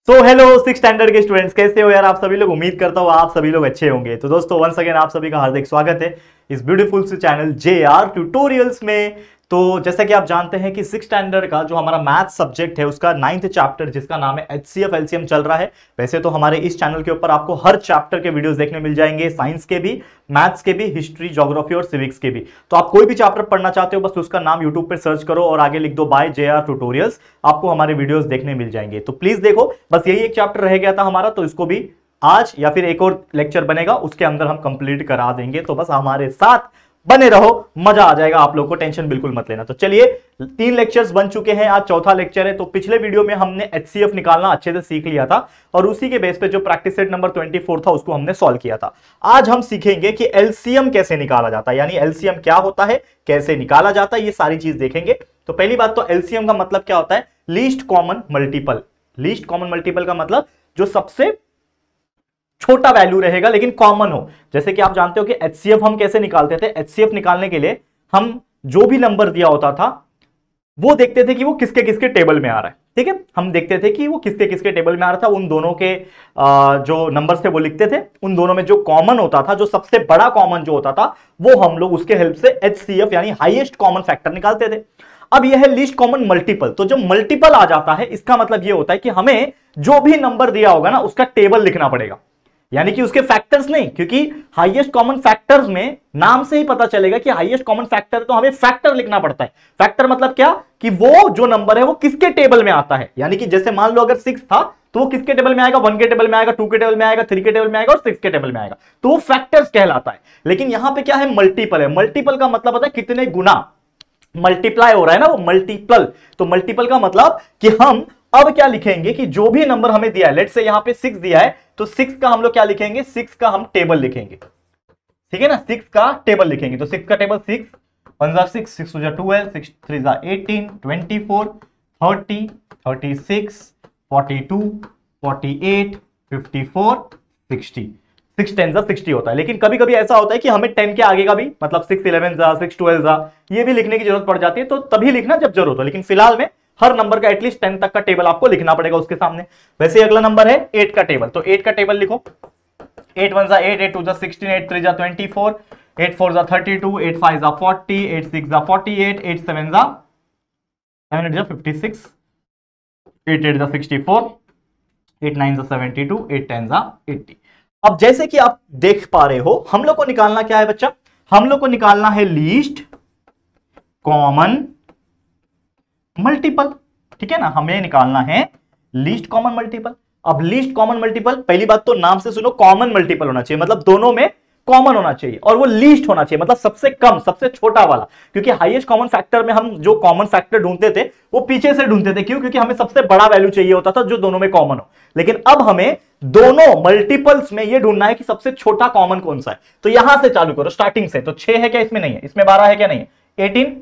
Hello six standard के students, कैसे हो यार आप सभी लोग। उम्मीद करता हूँ आप सभी लोग अच्छे होंगे। तो दोस्तों वंस अगेन आप सभी का हार्दिक स्वागत है इस ब्यूटीफुल से चैनल JR ट्यूटोरियल्स में। तो जैसा कि आप जानते हैं कि सिक्स स्टैंडर्ड का जो हमारा मैथ सब्जेक्ट है उसका 9th चैप्टर जिसका नाम है HCF LCM चल रहा है। वैसे तो हमारे इस चैनल के ऊपर आपको हर चैप्टर के वीडियोस देखने मिल जाएंगे, साइंस के भी, मैथ्स के भी, हिस्ट्री, ज्योग्राफी और सिविक्स के भी। तो आप कोई भी चैप्टर पढ़ना चाहते हो बस उसका नाम यूट्यूब पर सर्च करो और आगे लिख दो बाय JR ट्यूटोरियल्स, आपको हमारे वीडियोस देखने मिल जाएंगे। तो प्लीज देखो, बस यही एक चैप्टर रह गया था हमारा, तो इसको भी आज या फिर एक और लेक्चर बनेगा उसके अंदर हम कंप्लीट करा देंगे। तो बस हमारे साथ बने रहो, मजा आ जाएगा आप लोग को, टेंशन बिल्कुल मत लेना। तो चलिए 3 लेक्चर्स बन चुके हैं, आज चौथा लेक्चर है। तो पिछले वीडियो में हमने HCF निकालना अच्छे से सीख लिया था और उसी के बेस पे जो प्रैक्टिस सेट नंबर 24 था उसको हमने सॉल्व किया था। आज हम सीखेंगे कि LCM कैसे निकाला जाता है, यानी LCM क्या होता है, कैसे निकाला जाता है, ये सारी चीज देखेंगे। तो पहली बात तो LCM का मतलब क्या होता है, least common multiple. Least common multiple का मतलब जो सबसे छोटा वैल्यू रहेगा लेकिन कॉमन हो। जैसे कि आप जानते हो कि HCF हम कैसे निकालते थे। HCF निकालने के लिए हम जो भी नंबर दिया होता था वो देखते थे कि वो किसके किसके टेबल में आ रहा है। ठीक है, हम देखते थे कि वो किसके किसके टेबल में आ रहा था, उन दोनों के जो नंबर्स थे वो लिखते थे, उन दोनों में जो कॉमन होता था, जो सबसे बड़ा कॉमन जो होता था वो हम लोग उसके हेल्प से HCF यानी हाईएस्ट कॉमन फैक्टर निकालते थे। अब यह है लीस्ट कॉमन मल्टीपल। तो जब मल्टीपल आ जाता है इसका मतलब यह होता है कि हमें जो भी नंबर दिया होगा ना उसका टेबल लिखना पड़ेगा, यानी कि उसके फैक्टर्स नहीं, क्योंकि हाईएस्ट कॉमन फैक्टर्स में नाम से ही पता चलेगा कि हाईएस्ट कॉमन फैक्टर, तो हमें फैक्टर लिखना पड़ता है। फैक्टर मतलब क्या कि वो जो नंबर है वो किसके टेबल में आता है, यानी कि जैसे मान लो अगर 6 था तो वो किसके टेबल में आएगा, 1 के टेबल में आएगा, 2 के टेबल में आएगा, 3 के टेबल में आएगा और 6 के टेबल में आएगा। तो वो फैक्टर्स कहलाता है। लेकिन यहां पे क्या है, मल्टीपल है। मल्टीपल का मतलब होता है कितने गुना मल्टीप्लाई हो रहा है ना, वो मल्टीपल। तो मल्टीपल का मतलब कि हम अब क्या लिखेंगे कि जो भी नंबर हमें दिया है, लेट से यहां पे 6 दिया है तो 6 का हम लोग क्या लिखेंगे, 6 का हम टेबल लिखेंगे। ठीक है ना, 6 का टेबल लिखेंगे। तो 6 का टेबल 6 1 जा 6, 6 2 जा 12, 6 3 जा 18, 24, 30, 36, 42, 48, 54, 60। 6 10 जा 60 होता है। लेकिन कभी कभी ऐसा होता है कि हमें 10 के आगे का भी, मतलब 6 11 जा, 6 12 जा, ये भी लिखने की जरूरत पड़ जाती है। तो तभी लिखना जब जरूरत हो, लेकिन फिलहाल में हर नंबर का एटलीस्ट 10 तक का टेबल आपको लिखना पड़ेगा उसके सामने। वैसे अगला नंबर है 8 का टेबल। तो 8 का टेबल लिखो। 8 1 जा 8, 8 2 जा 16, 8 3 जा 24, 8 4 जा 32, 8 5 जा 40, 8 6 जा 48, 8 7 जा 7 8 जा 56, 8 8 जा 64, 8 9 जा 72, 8 10 जा 80। अब जैसे कि आप देख पा रहे हो, हम लोग को निकालना क्या है बच्चा, हम लोग को निकालना है लीस्ट कॉमन मल्टीपल। ठीक है ना, हमें निकालना है लीस्ट कॉमन मल्टीपल। अब लीस्ट कॉमन मल्टीपल, पहली बात तो नाम से सुनो, कॉमन मल्टीपल होना चाहिए, मतलब दोनों में कॉमन होना चाहिए, और वो लीस्ट होना चाहिए, मतलब सबसे कम, सबसे छोटा वाला। क्योंकि हाईएस्ट कॉमन फैक्टर में हम जो कॉमन फैक्टर ढूंढते थे वो पीछे से ढूंढते थे। क्यों? क्योंकि हमें सबसे बड़ा वैल्यू चाहिए होता था जो दोनों में कॉमन हो। लेकिन अब हमें दोनों मल्टीपल्स में ये ढूंढना है कि सबसे छोटा कॉमन कौन सा है। तो यहां से चालू करो, स्टार्टिंग से। तो 6 है क्या, इसमें नहीं है। इसमें 12 है क्या, नहीं है। 18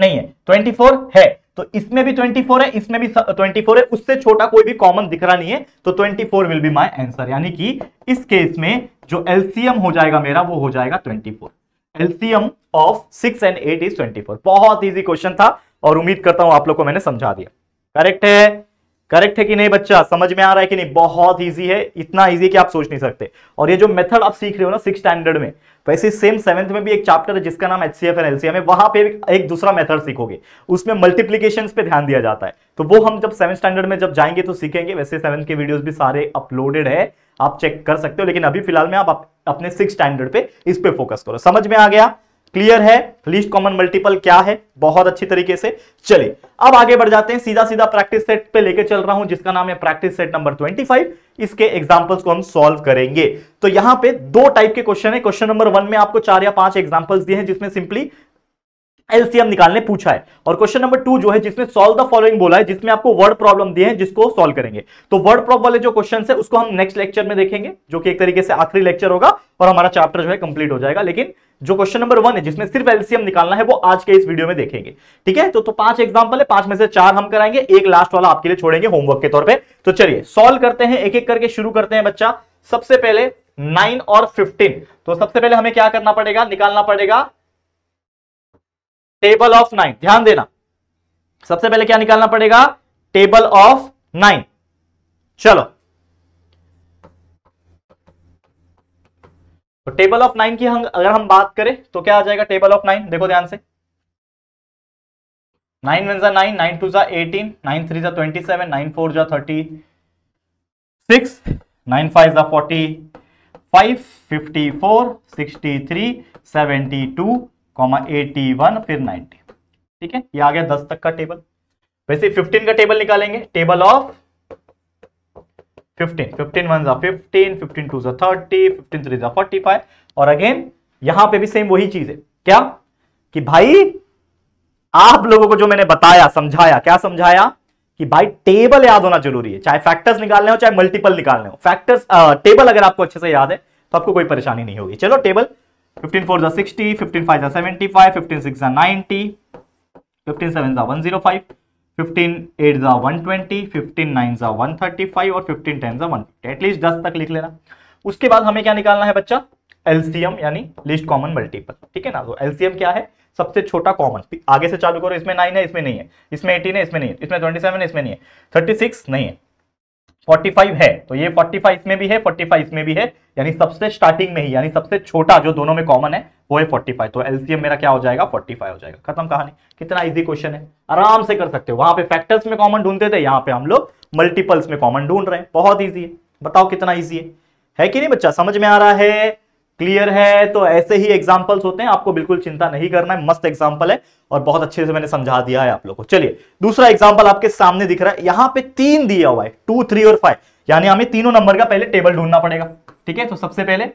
नहीं है। 24 है, तो इसमें भी 24 है, इसमें भी 24 है, उससे छोटा कोई भी कॉमन दिख रहा नहीं है। तो 24 विल बी माय आंसर, यानी कि इस केस में जो LCM हो जाएगा मेरा वो हो जाएगा 24। LCM of 6 and 8 is 24। बहुत इजी क्वेश्चन था और उम्मीद करता हूं आप लोग को मैंने समझा दिया। करेक्ट है, करेक्ट है कि नहीं बच्चा, समझ में आ रहा है कि नहीं। बहुत इजी है, इतना इजी कि आप सोच नहीं सकते। और ये जो मेथड आप सीख रहे हो ना 6 स्टैंडर्ड में, वैसे सेम 7th में भी एक चैप्टर है जिसका नाम HCF एंड LCM है, वहां पे एक दूसरा मेथड सीखोगे, उसमें मल्टीप्लीकेशंस पे ध्यान दिया जाता है। तो वो हम जब 7th स्टैंडर्ड में जब जाएंगे तो सीखेंगे। वैसे 7th के वीडियोस भी सारे अपलोडेड है, आप चेक कर सकते हो। लेकिन अभी फिलहाल में आप अपने 6 स्टैंडर्ड पे इस पे फोकस करो। समझ में आ गया, क्लियर है लीस्ट कॉमन मल्टीपल क्या है, बहुत अच्छी तरीके से। चलिए अब आगे बढ़ जाते हैं, सीधा सीधा प्रैक्टिस सेट पे लेके चल रहा हूं जिसका नाम है प्रैक्टिस सेट नंबर 25। इसके एग्जांपल्स को हम सॉल्व करेंगे। तो यहां पे 2 टाइप के क्वेश्चन है। क्वेश्चन नंबर 1 में आपको 4 या 5 एग्जांपल्स दिए हैं जिसमें सिंपली LCM निकालने पूछा है, और क्वेश्चन नंबर 2 जो है जिसमें सॉल्व द फॉलोइंग बोला है, जिसमें आपको वर्ड प्रॉब्लम दिए हैं जिसको सॉल्व करेंगे। तो वर्ड प्रॉब्लम वाले जो क्वेश्चन है उसको हम नेक्स्ट लेक्चर में देखेंगे, जो कि एक तरीके से आखिरी लेक्चर होगा और हमारा चैप्टर जो है कंप्लीट हो जाएगा। लेकिन जो क्वेश्चन नंबर 1 है जिसमें सिर्फ LCM निकालना है वो आज के इस वीडियो में देखेंगे। ठीक है, तो 5 एग्जांपल है, 5 में से 4 हम कराएंगे, एक लास्ट वाला आपके लिए छोड़ेंगे होमवर्क के तौर पे। तो चलिए सॉल्व करते हैं, एक एक करके शुरू करते हैं बच्चा। सबसे पहले 9 और 15। तो सबसे पहले हमें क्या करना पड़ेगा, निकालना पड़ेगा टेबल ऑफ 9। ध्यान देना, सबसे पहले क्या निकालना पड़ेगा, टेबल ऑफ 9। चलो, तो टेबल ऑफ 9 की अगर हम बात करें तो क्या आ जाएगा टेबल ऑफ 9, देखो ध्यान से। 9 1 9, 9 2 18, 9 3 27, 9 4 36, 9 5 45, 54, 63, 72, 81, फिर 90। ठीक है, ये आ गया 10 तक का टेबल। वैसे 15 का टेबल निकालेंगे, टेबल ऑफ 15, 15 1 15, 15 2 30, 15 3 45, और अगेन यहां पे भी सेम वही चीज है, क्या कि भाई आप लोगों को जो मैंने बताया, समझाया, क्या समझाया कि भाई टेबल याद होना जरूरी है, चाहे फैक्टर्स निकालने हो चाहे मल्टीपल निकालने हो। फैक्टर्स टेबल अगर आपको अच्छे से याद है तो आपको कोई परेशानी नहीं होगी। चलो टेबल, 15 4 60, 15 5 75, 15 6 90, 15 7 105, 15 8 120, 15 9 135 और 15 10 150। एटलीस्ट 10 तक लिख लेना। उसके बाद हमें क्या निकालना है बच्चा, एलसीएम यानी लीस्ट कॉमन मल्टीपल। ठीक है ना, तो एलसीएम क्या है, सबसे छोटा कॉमन। आगे से चालू करो, इसमें 9 है, इसमें नहीं है, इसमें 18 है, इसमें नहीं है, इसमें 27 है, इसमें नहीं है, 36 नहीं है, 45 है, तो ये 45 इसमें भी है, 45 इसमें भी है, यानी सबसे स्टार्टिंग में ही, यानी सबसे छोटा जो दोनों में कॉमन है वो है 45। तो एलसीएम मेरा क्या हो जाएगा, 45 हो जाएगा। खत्म कहानी। कितना इजी क्वेश्चन है, आराम से कर सकते हो। वहां पे फैक्टर्स में कॉमन ढूंढते थे, यहाँ पे हम लोग मल्टीपल्स में कॉमन ढूंढ रहे हैं। बहुत ईजी है, बताओ कितना ईजी है कि नहीं बच्चा, समझ में आ रहा है, क्लियर है? तो ऐसे ही एग्जांपल्स होते हैं, आपको बिल्कुल चिंता नहीं करना है। मस्त एग्जांपल है और बहुत अच्छे से मैंने समझा दिया है आप लोगों को। चलिए दूसरा एग्जांपल आपके सामने दिख रहा है, यहां पे 3 दिया हुआ है, 2 3 और 5, यानी हमें तीनों नंबर का पहले टेबल ढूंढना पड़ेगा। ठीक है, तो सबसे पहले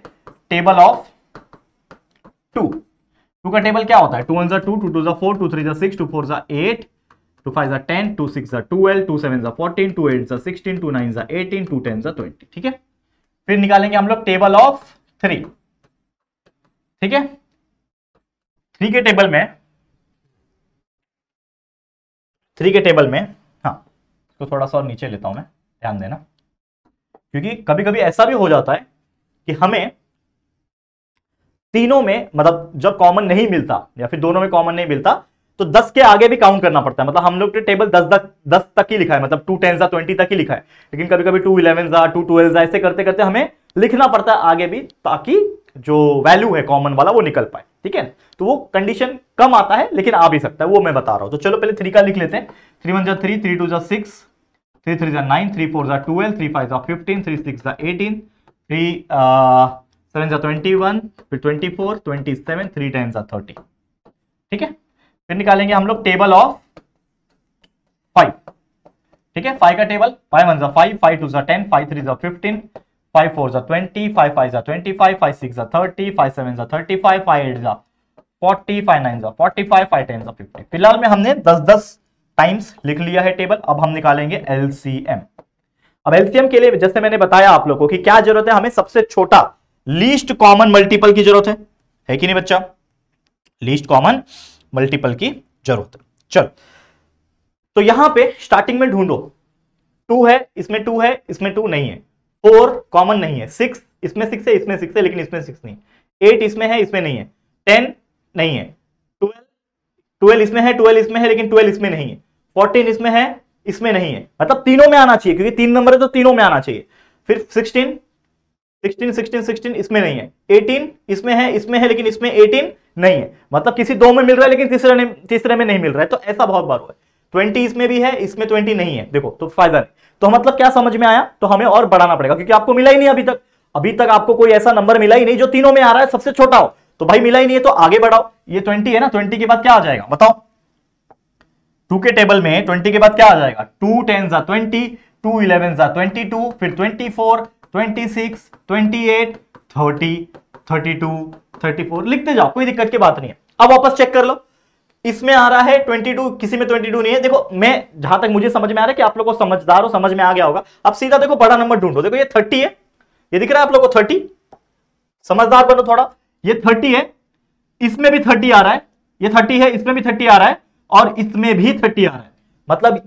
टेबल ऑफ 2 का टेबल क्या होता है, 2 1 2, 2 2 4, 2 3 6, 2 4 8, 2 5 10, 2 6 12, 2 7 14, 2 8 16, 2 9 18, 2 10 20। ठीक है, फिर निकालेंगे हम लोग टेबल ऑफ 3। ठीक है, 3 के टेबल में, 3 के टेबल में, हाँ इसको थोड़ा सा और नीचे लेता हूं मैं, ध्यान देना, क्योंकि कभी कभी ऐसा भी हो जाता है कि हमें तीनों में, मतलब जब कॉमन नहीं मिलता या फिर दोनों में कॉमन नहीं मिलता तो 10 के आगे भी काउंट करना पड़ता है। मतलब हम लोग तो टेबल 10 तक ही लिखा है, मतलब 2 10 20 तक ही लिखा है, लेकिन कभी कभी 2 11 2 12 ऐसे करते करते हमें लिखना पड़ता है आगे भी, ताकि जो वैल्यू है कॉमन वाला वो निकल पाए। ठीक है, तो वो कंडीशन कम आता है लेकिन आ भी सकता है, वो मैं बता रहा हूं। तो चलो पहले 3 का लिख लेते हैं। 3 1 3, 3 2 6, 3 3 9, 3 4 12, 3 5 15, 3 6 18, 3 7 21, फिर 24, 27, 3 10 30। ठीक है, फिर निकालेंगे हम लोग टेबल ऑफ 5। ठीक है, 5 का टेबल, 5 1 5, 5 2 10, 5 3 15, 5 4 20, 5 5 25, 5 6 30, 5 7 35, 5 8 40, 5 9 45, 5 10 50। फिलहाल में हमने 10 टाइम्स लिख लिया है टेबल। अब हम निकालेंगे एलसीएम। अब एलसीएम के लिए जैसे मैंने बताया आप लोगों को कि क्या जरूरत है, हमें सबसे छोटा लीस्ट कॉमन मल्टीपल की जरूरत है कि नहीं बच्चा, लीस्ट कॉमन मल्टीपल की जरूरत है। चलो, तो यहां पे स्टार्टिंग में ढूंढो, 2 है, इसमें 2 है, इसमें 2 नहीं है, 4 कॉमन नहीं है, 6 इसमें 6 है, इसमें 6 है, लेकिन इसमें 6 नहीं, 8 इसमें है, इसमें नहीं है, 10 नहीं है, 12 इसमें है, 12 इसमें है, लेकिन 12 इसमें नहीं है, 14 इसमें है, इसमें नहीं है, मतलब तीनों में आना चाहिए, क्योंकि 3 नंबर है तो तीनों में आना चाहिए। फिर 16 इसमें नहीं है, 18 इसमें है, लेकिन इसमें 18 नहीं है, मतलब किसी 2 में मिल रहा है लेकिन तीसरे में नहीं मिल रहा है, तो ऐसा बहुत बार हुआ है। 20 इसमें भी है, इसमें 20 नहीं है, देखो तो फायदा नहीं। तो मतलब क्या समझ में आया, तो हमें और बढ़ाना पड़ेगा, क्योंकि आपको मिला ही नहीं अभी तक आपको कोई ऐसा नंबर मिला ही नहीं जो तीनों में आ रहा है, सबसे छोटा हो। तो भाई मिला ही नहीं है, तो आगे बढ़ाओ। ये 20 है ना, 20 के बाद क्या आ जाएगा बताओ, 2 के टेबल में 20 के बाद क्या आ जाएगा, 2 10 20, 2 11 22, फिर 24, 26, 28, 30, 32, 34 लिखते जाओ, कोई दिक्कत की बात नहीं है। अब वापस चेक कर लो, इसमें आ रहा है 22, किसी में 22 नहीं है। देखो मैं जहां तक मुझे समझ में आ रहा है कि आप लोगों को समझदार हो, समझ में आ गया होगा। अब सीधा देखो बड़ा नंबर ढूंढो, देखो ये 30 है, ये दिख रहा है आप लोगों को 30, समझदार बनो थोड़ा, ये 30 है, इसमें भी 30 आ रहा है, ये 30 है, इसमें भी 30 आ रहा है, और इसमें भी 30 आ रहा है, मतलब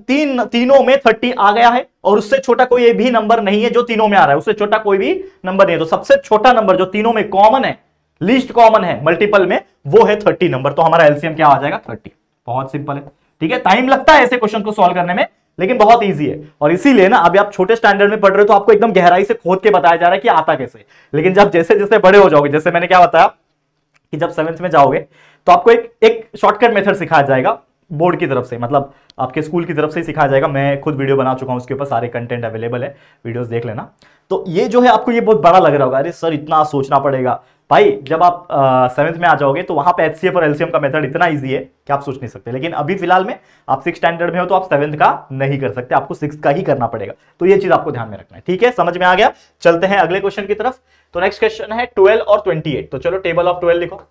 तीनों में 30 आ गया है, और उससे छोटा कोई भी नंबर नहीं है जो तीनों में आ रहा है, उससे छोटा कोई भी नंबर नहीं है। तो सबसे छोटा नंबर जो तीनों में कॉमन है, लीस्ट कॉमन है मल्टीपल में, वो है 30 नंबर। तो हमारा एलसीएम क्या आ जाएगा, 30। बहुत सिंपल है। ठीक है, टाइम लगता है ऐसे क्वेश्चन को सॉल्व करने में, लेकिन बहुत ईजी है। और इसीलिए ना अभी आप छोटे स्टैंडर्ड में पढ़ रहे हो तो आपको एकदम गहराई से खोद के बताया जा रहा है कि आता कैसे, लेकिन जब जैसे जैसे बड़े हो जाओगे, जैसे मैंने क्या बताया कि जब 7th में जाओगे तो आपको एक शॉर्टकट मेथड सिखाया जाएगा बोर्ड की तरफ से, मतलब आपके स्कूल की तरफ से ही सिखाया जाएगा। मैं खुद वीडियो बना चुका हूं उसके ऊपर, सारे कंटेंट अवेलेबल है, वीडियोस देख लेना। तो ये जो है आपको ये बहुत बड़ा लग रहा होगा, अरे सर इतना सोचना पड़ेगा। भाई जब आप 7th में आ जाओगे तो वहां पे HCF और LCM का मेथड इतना इजी है कि आप सोच नहीं सकते। लेकिन अभी फिलहाल में आप 6th स्टैंडर्ड में हो तो आप 7th का नहीं कर सकते, आपको 6th का ही करना पड़ेगा। तो ये चीज आपको ध्यान में रखना है, ठीक है, समझ में आ गया। चलते हैं अगले क्वेश्चन की तरफ। तो नेक्स्ट क्वेश्चन है 12 और 28। तो चलो टेबल ऑफ 12 लिखो।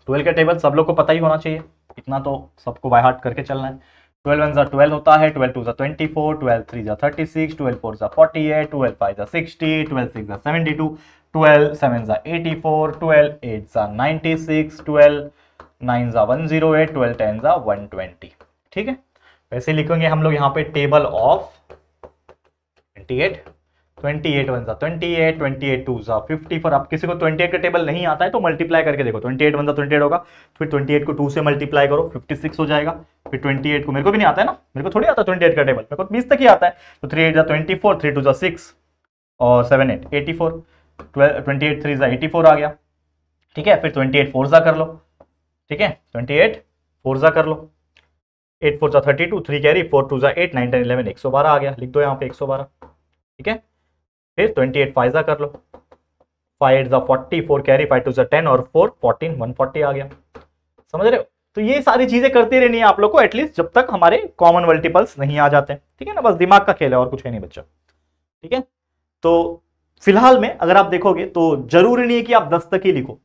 12 का टेबल सब लोग को पता ही होना चाहिए, इतना तो सबको बाय हार्ट करके चलना है। 12 1 12 होता है, 12 2 24, 12 3 36, 12 4 48, 12 5 60, 12 6 72, 12 7 84, 12 8 96, 12 9 108, 12 10 120। ठीक है, वैसे लिखेंगे हम लोग यहाँ पे टेबल ऑफ 28। 28 1 28, 28 2 54। अब किसी को 28 का टेबल नहीं आता है तो मल्टीप्लाई करके देखो, 28 1 28 होगा, फिर 28 को 2 से मल्टीप्लाई करो 56 हो जाएगा। फिर 28 को, मेरे को भी नहीं आता है ना, मेरे को थोड़ी आता है 28 का टेबल, मेरे को 20 तक ही आता है। तो 3 8 24, 3 2 6 और 7 8 84, 28 3 84 आ गया। ठीक है, फिर 28 4 कर लो, ठीक है, 28 4 कर लो, 8 4 32, 3 कैरी, 4 2 8 9 10 11 112 आ गया, लिख दो यहाँ पे 112। ठीक है, फिर 28 5 कर लो, 5 8 40, 4 कैरी, 5 2 10 और 4 14 140 आ गया। समझ रहे हो? तो ये सारी चीजें करती रहनी है आप लोग को, एटलीस्ट जब तक हमारे कॉमन मल्टीपल्स नहीं आ जाते। ठीक है ना, बस दिमाग का खेल है और कुछ है नहीं बच्चा। ठीक है, तो फिलहाल में अगर आप देखोगे तो जरूरी नहीं है कि आप 10 तक ही लिखो,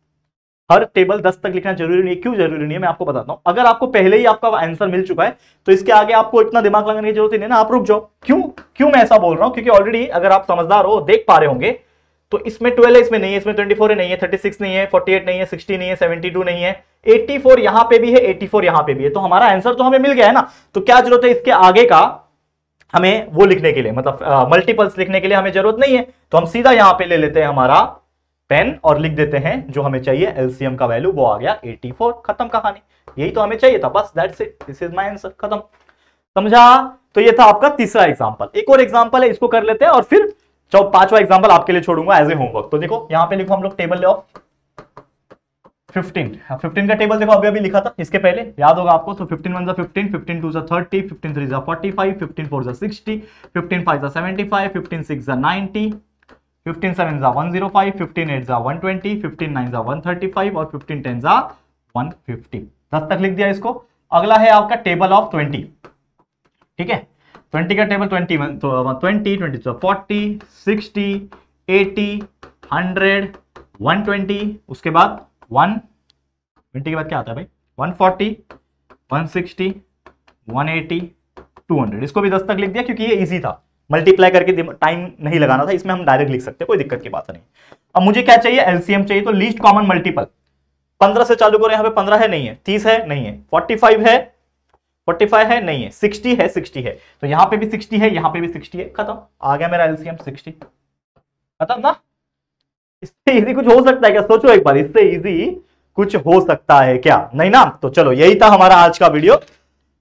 हर टेबल 10 तक लिखना जरूरी नहीं है। क्यों जरूरी नहीं है मैं आपको बताता हूं। अगर आपको पहले ही आपका आंसर मिल चुका है तो इसके आगे आपको इतना दिमाग लगाने की जरूरत नहीं है ना, आप रुक जाओ। क्यों मैं ऐसा बोल रहा हूं, क्योंकि ऑलरेडी अगर आप समझदार हो, देख पा रहे होंगे, तो इसमें 12 है, इसमें नहीं है, इसमें 24 है, नहीं है, 36 नहीं है, 48 नहीं है, 60 नहीं है, 72 नहीं है, 84 यहां पे भी है, 84 यहां पे भी है। तो हमारा आंसर तो हमें मिल गया है ना, तो क्या जरूरत है इसके आगे का हमें वो लिखने के लिए, मतलब मल्टीपल्स लिखने के लिए हमें जरूरत नहीं है। तो हम सीधा यहां पे ले लेते हैं हमारा पेन और लिख देते हैं जो हमें चाहिए, एलसीएम का वैल्यू वो आ गया 84, खत्म कहानी। यही तो हमें चाहिए था, बस that's it, this is my answer, खत्म। समझा? तो ये था आपका तीसरा एग्जांपल। एक और एग्जांपल है, इसको कर लेते हैं और फिर पांचवा एग्जांपल आपके लिए छोड़ूंगा एज ए होमवर्क। तो देखो यहां पे लिखो हम लोग टेबल ऑफ 15 का टेबल देखो, अभी लिखा था इसके पहले, याद होगा आपको। तो 15 1 15, 15 2 30, 15 3 45, 15 4 60, 15 5 75, 15 6 90, 15 7 105, 15 8 120, 15 9 135 और 15 10 150। 10 तक लिख दिया इसको। अगला है आपका टेबल ऑफ 20। ठीक है, 20 का टेबल 21 तो 20 20 तो 40 60 80 100 120, उसके बाद 120 के बाद क्या आता है भाई, 140 160 180 200। इसको भी 10 तक लिख दिया क्योंकि ये इजी था, मल्टीप्लाई करके टाइम नहीं लगाना था, इसमें हम डायरेक्ट लिख सकते हैं, कोई दिक्कत की बात नहीं। अब मुझे क्या चाहिए, एलसीएम चाहिए। तो लीस्ट कॉमन मल्टीपल 15 से चालू करो, यहां पे 15 है नहीं है, 30 है नहीं है, 45 है 45 है नहीं है, 60 है 60 है, तो यहां पे भी 60 है, यहां पे भी 60 है, खत्म, आ गया मेरा एलसीएम 60, खत्म ना। इससे इजी कुछ हो सकता है क्या, सोचो एक बार, इससे इजी कुछ हो सकता है क्या, नहीं ना। तो चलो यही था हमारा आज का वीडियो।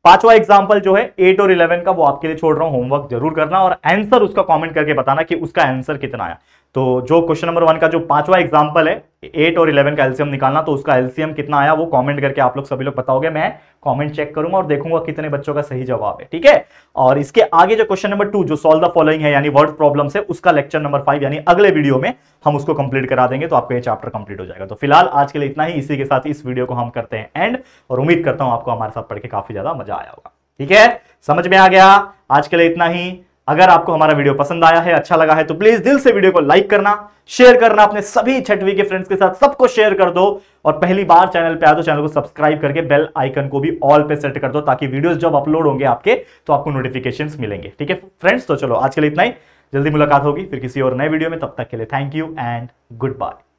पांचवा एग्जांपल जो है 8 और 11 का, वो आपके लिए छोड़ रहा हूं, होमवर्क जरूर करना और आंसर उसका कमेंट करके बताना कि उसका आंसर कितना आया। तो जो क्वेश्चन नंबर 1 का जो पांचवा एग्जांपल है 8 और 11 का एलसीएम निकालना, तो उसका एलसीएम कितना आया वो कमेंट करके आप लोग सभी लोग बताओगे, मैं कमेंट चेक करूंगा और देखूंगा कितने बच्चों का सही जवाब है। ठीक है, और इसके आगे जो क्वेश्चन नंबर 2 जो सॉल्व द फॉलोइंग है यानी वर्ड प्रॉब्लम्स है, उसका लेक्चर नंबर 5 यानी अगले वीडियो में हम उसको कंप्लीट करा देंगे, तो आपका ये चैप्टर कंप्लीट हो जाएगा। तो फिलहाल आज के लिए इतना ही, इसी के साथ इस वीडियो को हम करते हैं एंड, और उम्मीद करता हूं आपको हमारे साथ पढ़ के काफी ज्यादा मजा आया होगा। ठीक है, समझ में आ गया। आज के लिए इतना ही। अगर आपको हमारा वीडियो पसंद आया है, अच्छा लगा है, तो प्लीज दिल से वीडियो को लाइक करना, शेयर करना, अपने सभी 6वीं के फ्रेंड्स के साथ सबको शेयर कर दो, और पहली बार चैनल पे आए तो चैनल को सब्सक्राइब करके बेल आइकन को भी ऑल पे सेट कर दो, ताकि वीडियोस जब अपलोड होंगे आपके तो आपको नोटिफिकेशंस मिलेंगे। ठीक है फ्रेंड्स, तो चलो आज के लिए इतना ही, जल्दी मुलाकात होगी फिर किसी और नए वीडियो में, तब तक के लिए thank you and good bye.